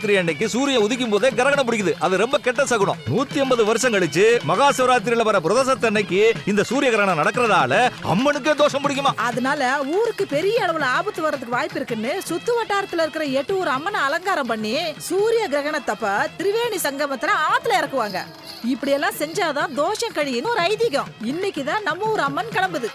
சிவராத்திரி அன்னைக்கு சூரிய உதிக்கும் போதே கிரகணம் பிடிக்குது. அது ரொம்ப கெட்ட சகுனம். 150 வருஷம் கழிச்சு மகா சிவராத்திரியில வர பிரதோஷத்து அன்னைக்கு இந்த சூரிய கிரகணம் நடக்கிறதால அம்மனுக்கே தோஷம் பிடிக்குமா. அதனால ஊருக்கு பெரிய அளவுல ஆபத்து வர்றதுக்கு வாய்ப்பு இருக்குன்னு சுத்து வட்டாரத்துல இருக்கிற 8 ஊர் அம்மனை அலங்காரம் பண்ணி சூரிய கிரகணத்தப்ப திரிவேணி சங்கமத்துல ஆத்துல இறக்குவாங்க. இப்படி எல்லாம் செஞ்சாதான் தோஷம் கழியுன்னு ஒரு ஐதீகம். இன்னைக்குதான் நம்ம ஊர் அம்மன் கிளம்புது.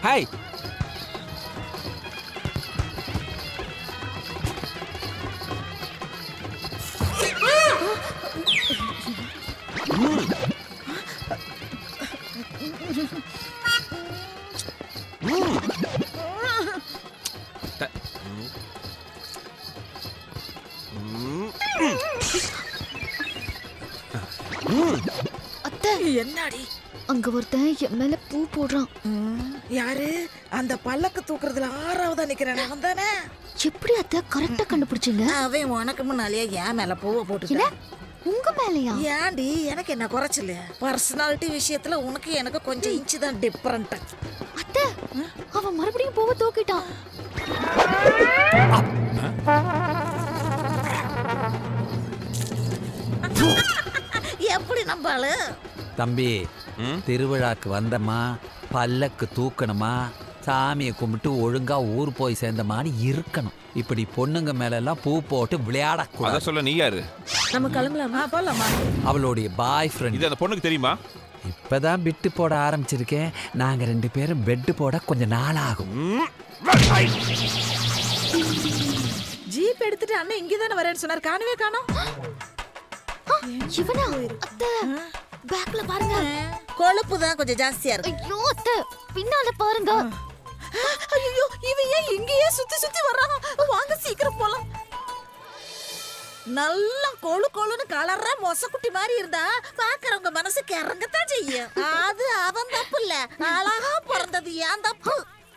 ஹாய். அத்தை, என்னடி அங்க ஒருத்தன் என் மேல பூ போடுறான். யாரு? அந்த பல்லக்கு தூக்குறதுல 6ஆவதா நிக்கிறானே அவன் தானே? எப்படி அத்தை கரெக்டா கண்டுபிடிச்சீங்க? அவன் உனக்கு முன்னாலேயே என் மேல பூவை போட்டு. உங்க மேலையா? ஏன்டி எனக்கு என்ன குறைச்சல? பர்சனாலிட்டி விஷயத்துல உனக்கு எனக்கு கொஞ்சம் இன்ச்சு தான் டிஃபரண்ட். அத்தை, அவன் மறுபடியும் பூவை தூக்கிட்டான். எப்படி நம்பாளு? தம்பி, திருவிழாக்கு வந்தமா, பல்லக்கு தூக்கணுமா, சாமியை கும்பிட்டு ஒழுங்கா ஊர் போய் சேர்ந்தமான்னு இருக்கணும். இப்படி பொண்ணுங்க மேல எல்லாம் பூ போட்டு விளையாடக்கூடாது. சொல்ல நீ யாரு? நம்ம கிளம்பலாமா? போலாமா? அவளுடைய பாய் ஃப்ரெண்ட். இது அந்த பொண்ணுக்கு தெரியுமா? இப்பதான் பிட்டு போட ஆரம்பிச்சிருக்கேன். நாங்க 2 பேரும் பெட்டு போட கொஞ்சம் நாள் ஆகும். ஜீப் எடுத்துட்டு அண்ணன் இங்கதானே வரேன்னு சொன்னார். காணவே காணோம். இவனா? அத்தை, பேக்ல பாருங்க. கொழுப்பு தான் கொஞ்சம் ஜாஸ்தியா இருக்கு. ஐயோ அத்தை, பின்னால பாருங்க. ஐயோ, இவன் ஏன் இங்கேயே சுத்தி சுத்தி வர்றான்? வாங்க சீக்கிரம் போலாம். நல்லா கொழு கொழுன்னு கலர்ற மொசக்குட்டி மாதிரி இருந்தா பாக்குறவங்க மனசுக்கு இறங்கத்தான் செய்யும். அது அவன் தப்பு இல்ல, அழகா பிறந்தது ஏன் தப்பு.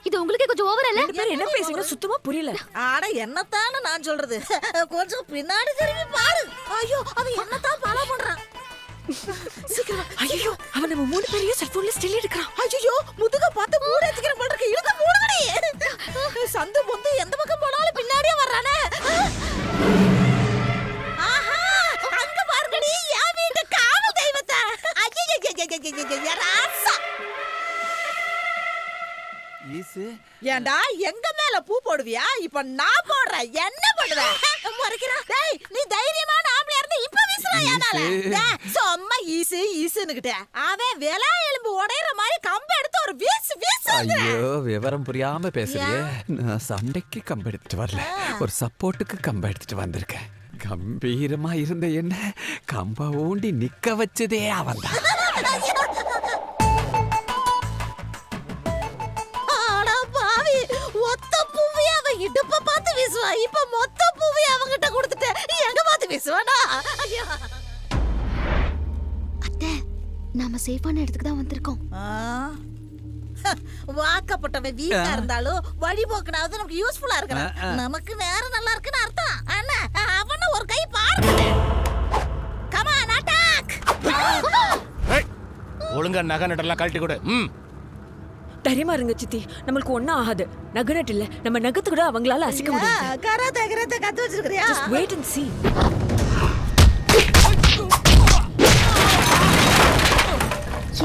இது உங்களுக்கு கொஞ்சம் ஓவரா இல்ல? என்ன பேசுங்க சுத்தமா புரியல. ஆட என்னத்தானே நான் சொல்றது? கொஞ்சம் பின்னாடி திரும்பி பாரு. ஐயோ, அவன் என்னத்தான் ஃபாலோ பண்றான். சீக்கிரம். ஐயோ, அவன் நம்ம 3 பேரையும் செல்போன்ல ஸ்டில் எடுக்கறான். ஐயோ, முதுக பார்த்து மூட ஏத்திக்கிற போல இருக்கு. இழுத்து மூடுங்கடி. சந்து பொந்து எந்த பக்கம் போனாலும் பின்னாடியே வர்றானே. ஆஹா, அங்க பாருங்கடி, என் வீட்டு காவல் தெய்வத்தை. ஐயோ, ராசா. ஏண்டா எங்க மேல பூ போடுவியா? இப்ப நான் போடுறேன். என்ன பண்ணுவ? முறைக்கிறா. டேய், நீ தைரியமான ஆம்பளையா இருந்து இப்ப வீசுறா ஏனால? டேய், சும்மா ஈசு ஈசுன்னுகிட்டே அவன் விலா எலும்பு உடையற மாதிரி கம்ப எடுத்து ஒரு வீசு வீசு. ஐயோ, விவரம் புரியாம பேசுறியே. நான் சண்டைக்கு கம்ப எடுத்துட்டு வரல, ஒரு சப்போர்ட்டுக்கு கம்ப எடுத்துட்டு வந்திருக்கேன். கம்பீரமா இருந்த என்ன கம்ப ஊண்டி நிக்க வச்சதே அவன்தான். இடுப்ப பார்த்து வீசுவா. இப்ப மொத்த பூவை அவங்கிட்ட கொடுத்துட்டு எங்க பார்த்து வீசுவானா? அத்தை, நாம சேஃபான இடத்துக்கு தான் வந்திருக்கோம். வாக்கப்பட்டவன் வீணா இருந்தாலும் வழிபோக்கனாவது நமக்கு யூஸ்ஃபுல்லா இருக்கணும். நமக்கு நேரம் நல்லா இருக்குன்னு அர்த்தம். அண்ணா, அவன ஒரு கை பாருங்க. Come on, attack. ஒழுங்கா நகை நட்டெல்லாம் கழட்டி கொடு. தைரியமா இருங்க சித்தி, நம்மளுக்கு ஒன்னும் ஆகாது. நகனட் இல்ல, நம்ம நகத்து கூட அவங்களால அசிக்க முடியாது. கராத்தே கத்து வச்சிருக்கிறியா? Just wait and see.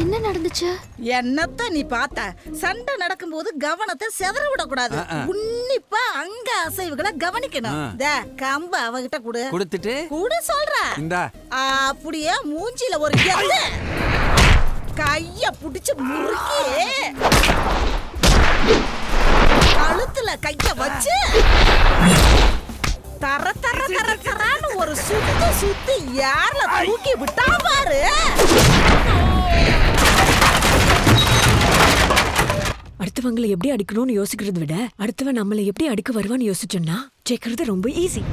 என்ன நடந்துச்சு? என்னத்த நீ பார்த்த? சண்டை நடக்கும்போது கவனத்தை செதற விடக்கூடாது. உன்னிப்பா அங்க அசைவுகளை கவனிக்கணும். கம்ப அவகிட்ட கொடு. கொடுத்துட்டு கூட சொல்ற. இந்தா. அப்படியே மூஞ்சில ஒரு எத்து. கைய புடிச்சு முறுக்கி கழுத்துல கைய வச்சு தர தர தர தரன்னு ஒரு சுத்தி யார்ல தூக்கி விட்டா பாரு. அடுத்தவங்களை எப்படி அடிக்கணும்னு யோசிக்கிறத விட அடுத்தவன் நம்மளை எப்படி அடிக்க வருவான்னு யோசிச்சோம்னா ஜெயிக்கிறது ரொம்ப ஈஸி.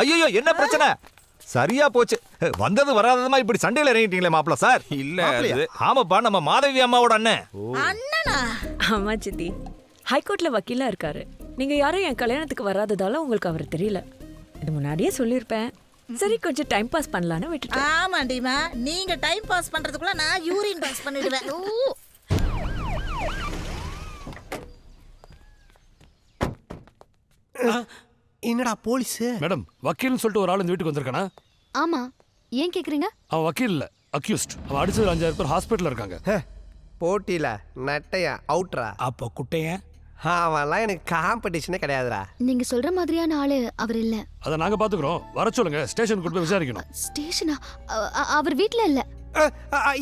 ஐயோ என்ன பிரச்சனை? சரியா போச்சு. வந்தது வராததுமா இப்படி சண்டையில இறங்கிட்டீங்களே மாப்பிள்ள சார். இல்ல அது ஆமாப்பா, நம்ம மாதவி அம்மாவோட அண்ணன். அண்ணனா? ஆமா சித்தி, ஹைகோர்ட்ல வக்கீலா இருக்காரு. நீங்க யாரும் என் கல்யாணத்துக்கு வராததால உங்களுக்கு அவர் தெரியல. இது முன்னாடியே சொல்லியிருப்பேன். சரி, கொஞ்சம் டைம் பாஸ் பண்ணலான்னு விட்டுட்டேன். ஆமாண்டிமா, நீங்க டைம் பாஸ் பண்றதுக்குள்ள நான் யூரின் பாஸ் பண்ணிடுவேன். என்னடா போலீஸ்? மேடம், வக்கீல்னு சொல்லிட்டு ஒரு ஆள் இந்த வீட்டுக்கு வந்திருக்கானா? ஆமா, ஏன் கேக்குறீங்க? அவன் வக்கீல் இல்ல, அக்யூஸ்ட். அவன் அடிச்சது 5000 பேர் ஹாஸ்பிட்டல்ல இருக்காங்க. போட்டியில நட்டையா அவுட்ரா? அப்ப குட்டையன் அவன்லாம் எனக்கு காம்படிஷனே கிடையாதுடா. நீங்க சொல்ற மாதிரியான ஆளு அவர் இல்ல. அதை நாங்க பாத்துக்கிறோம். வர சொல்லுங்க, ஸ்டேஷனுக்கு போய் விசாரிக்கணும். ஸ்டேஷனா? அவர் வீட்ல இல்ல.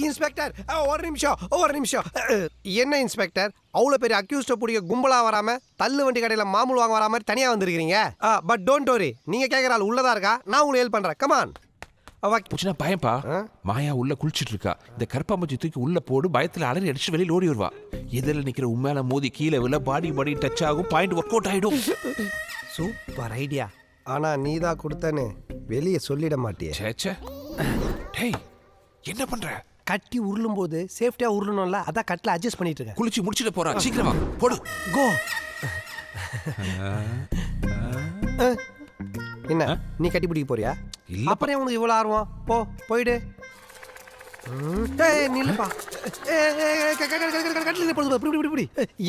இன்ஸ்பெக்டர், ஒரு நிமிஷம். என்ன இன்ஸ்பெக்டர், அவ்வளோ பெரிய அக்யூஸ்ட பிடிக்க கும்பலா வராம தள்ளு வண்டி கடையில மாமூல் வாங்க வர மாதிரி தனியா வந்திருக்கீங்க. பட் டோன்ட் வரி, நீங்க கேட்குற ஆள் உள்ளதா இருக்கா, நான் உங்களுக்கு ஹெல்ப் பண்றேன். கமான். புச்சுனா பயம்பா. மாயா உள்ள குளிச்சிட்டு இருக்கா. இந்த கருப்பாம்பூச்சி தூக்கி உள்ள போடு, பயத்துல அலறி அடிச்சு வெளியில ஓடி வருவா. எதிரில் நிக்கிற உண்மையில மோதி கீழே விழ பாடி டச் ஆகும், பாயிண்ட் ஒர்க் அவுட் ஆயிடும். Super idea. ஆனா நீ தான் கொடுத்தன்னு வெளியே சொல்லிட மாட்டியே. சேச்சே. டேய், என்ன பண்ற? கட்டி உருளும் போது சேஃப்டியா உருளணும்ல, அதான் கட்டில அட்ஜஸ்ட் பண்ணிட்டு இருக்கேன். குளிச்சு முடிச்சிட்டு போறா, சீக்கிரமா போடு. கோ. என்ன நீ கட்டி பிடிக்க போறியா? இல்ல. அப்புறம் உனக்கு இவ்வளவு ஆர்வம்? போயிடு. நில்லுப்பா.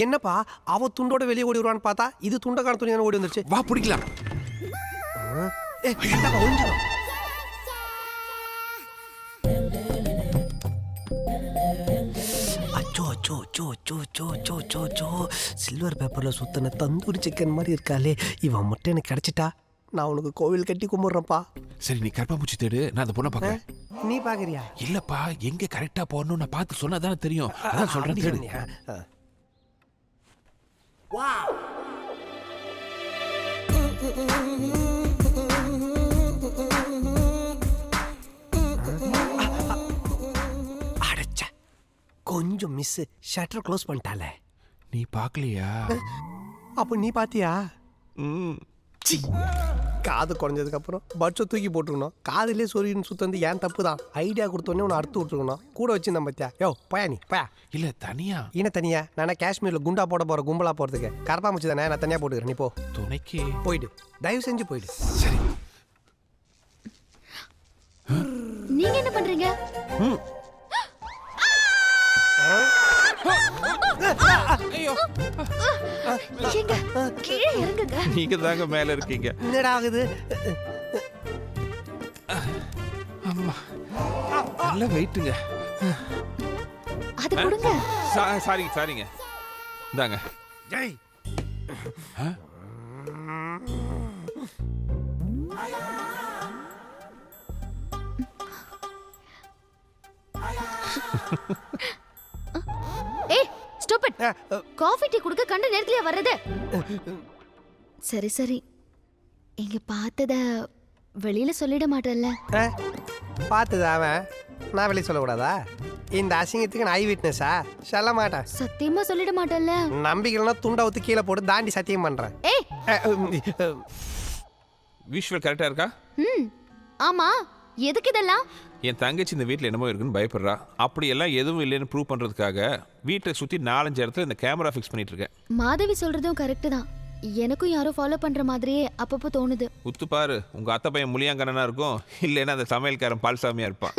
என்னப்பா அவ துண்டோட வெளியே ஓடி வருவான்னு பார்த்தா இது துண்டக்கான துணி ஓடி வந்துருச்சு. வா பிடிக்கலாம். சில்வர் பேப்பர்ல சுத்தன தந்தூரி சிக்கன் மாதிரி இருக்காளே, இவன் மட்டும் எனக்கு கிடைச்சிட்டா நான் உனக்கு கோவில் கட்டி கும்பிடுறேன்ப்பா. சரி, நீ கருப்பாம்பூச்சி தேடு, நான் அந்த பொண்ணை பார்க்கறேன். நீ பாக்குறியா? இல்லப்பா, எங்க கரெக்டா போறணும் நான் பார்த்து சொன்னா தானே தெரியும். அதான் சொல்றேன், தேடு. அடச்சா, கொஞ்சம் மிஸ். Shutter close பண்ணிட்டால. நீ பார்க்கலையா? அப்போ நீ பாத்தியா? காது குறைஞ்சதுக்கு அப்புறம் பட்சம் தூக்கி போட்டுக்கணும். காதுலேயே சொருகின்னு சுத்தந்து ஏன் தப்பு தான். ஐடியா கொடுத்தோன்னே உன்னை அறுத்து விட்டுருக்கணும். கூட வச்சிருந்தேன் பத்தியா? யோ பயா நீ பயா. இல்ல தனியா. என்ன தனியா? நான் காஷ்மீர்ல குண்டா போட போற கும்பலா போறதுக்கு கரப்பாம்பூச்சி தானே, நான் தனியா போட்டுக்கிறேன். நீ போ. துணைக்கு போயிடு, தயவு செஞ்சு போயிடு. சரி. நீங்க என்ன பண்றீங்க? ஏங்க, கீழே இறங்குங்க. நீங்க தாங்க மேல இருக்கீங்க. என்னடா ஆகுது? அம்மா, நல்ல வெயிட்டுங்க. அது கொடுங்க. சாரிங்க. இந்தாங்க. ஜெய். ஏய், ஸ்டாப் இட். காஃபி டீ குடுக்க கண்ட நேரத்துலயே வர்றது? சரி, இங்க பார்த்தத வெளியில சொல்லிட மாட்டேன்ல. பார்த்தது அவன், நான் வெளியே சொல்லக்கூடாதா? இந்த அசிங்கத்துக்கு நான் ஐ விட்னஸா? சொல்ல மாட்டேன். சத்தியமா சொல்லிட மாட்டேன்ல. நம்பிக்கைனா துண்டை ஊத்து கீழே போட்டு தாண்டி சத்தியம் பண்றேன். ஏய், விஷுவல் கரெக்டா இருக்கா? ஆமா. எதுக்கு இதெல்லாம்? என் தங்கச்சி இந்த வீட்டில் என்னமோ இருக்குன்னு பயப்படுறா. அப்படியெல்லாம் எதுவும் இல்லைன்னு ப்ரூவ் பண்ணுறதுக்காக வீட்டை சுற்றி 4-5 இடத்துல இந்த கேமரா ஃபிக்ஸ் பண்ணிட்டு இருக்கேன். மாதவி சொல்றதும் கரெக்ட் தான். எனக்கும் யாரோ ஃபாலோ பண்ற மாதிரியே அப்பப்போ தோணுது. உத்து பாரு, உங்கள் அத்தை பையன் முளியாங்கண்ணனா இருக்கும், இல்லைன்னா அந்த சமையல்காரன் பால்சாமியாக இருப்பான்.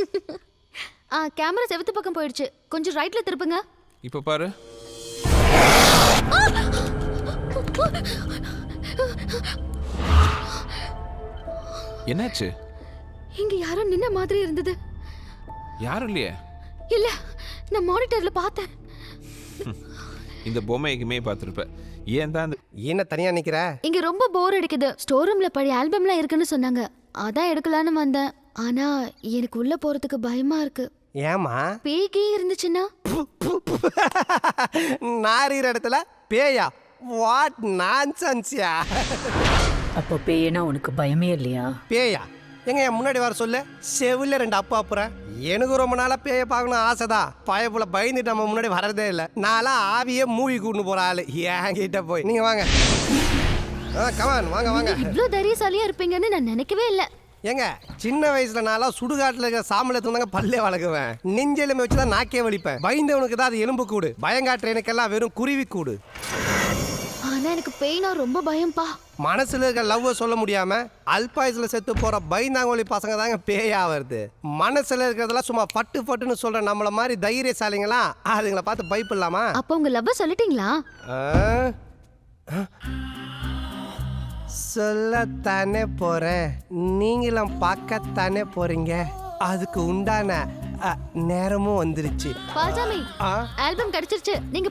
கேமரா செவுத்து பக்கம் போயிடுச்சு. கொஞ்சம் ரைட்ல திருப்புங்க. இப்போ பாரு. என்னாச்சு? இங்க யாரோ நின்ன மாதிரி இருந்தது. யாரும் இல்லையே. இல்ல, நான் மானிட்டர்ல பார்த்தேன். இந்த பொம்மைக்குமே பார்த்துருப்ப. ஏன் தான் என்ன தனியா நிக்கிற? இங்க ரொம்ப போர் அடிக்குது. ஸ்டோர் ரூம்ல பழைய ஆல்பம்லாம் இருக்குன்னு சொன்னாங்க. அதான் எடுக்கலான்னு வந்தேன். ஆனா எனக்கு உள்ள போறதுக்கு பயமா இருக்கு. ஏமா? பேய்கே இருந்துச்சுன்னா? நாரிற இடத்துல பேயா? வாட் நான்சென்ஸ்யா. அப்போ பேயனா உனக்கு பயமே இல்லையா? பேயா எங்க என் முன்னாடி வர சொல்லு. செவில 2 அப்பா அப்புறம். எனக்கு ரொம்ப நாளா பேய பார்க்கணும் ஆசைதான். பயப்புல பயந்துட்டு நம்ம முன்னாடி வரதே இல்லை. நான்லாம் ஆவியே மூவி கூட்டு போற ஆளு. என்கிட்ட போய் நீங்க வாங்க. கமான் வாங்க வாங்க. இவ்ளோ தைரியசாலியா இருப்பீங்கன்னு நான் நினைக்கவே இல்ல. ஏங்க சின்ன வயசுல நான்லாம் சுடுகாட்டுல இருக்கிற சாம்பலை தூந்தாங்க பல்லே வளர்க்குவேன். நெஞ்செலும்பு வச்சு தான் நாக்கே வலிப்பேன். பயந்தவனுக்கு தான் அது எலும்பு கூடு, பயங்காட்டுறனுக்கெல்லாம் வெறும் குருவி கூடு. ஆனா எனக்கு பெயினா ரொம்ப பயம்பா. மனசுல இருக்க லவ்வை சொல்ல முடியாம அல்பாயுஸ்ல செத்து போற பயந்தாங்கோலி பசங்க தாங்க பேயா வருது. மனசுல இருக்கிறதெல்லாம் சும்மா பட்டு பட்டுன்னு சொல்ற நம்மள மாதிரி தைரியசாலிங்களா அதுங்களை பார்த்து பயப்படலாமா? அப்ப உங்க லவ்வ சொல்லிட்டீங்களா? சொல்லத்தானே போறேன், நீங்களும் பார்க்கத்தானே போறீங்க. அதுக்கு உண்டான நேரமும் வந்துருச்சு. பால்சாமி, ஆல்பம் கிடைச்சிருச்சு. நீங்க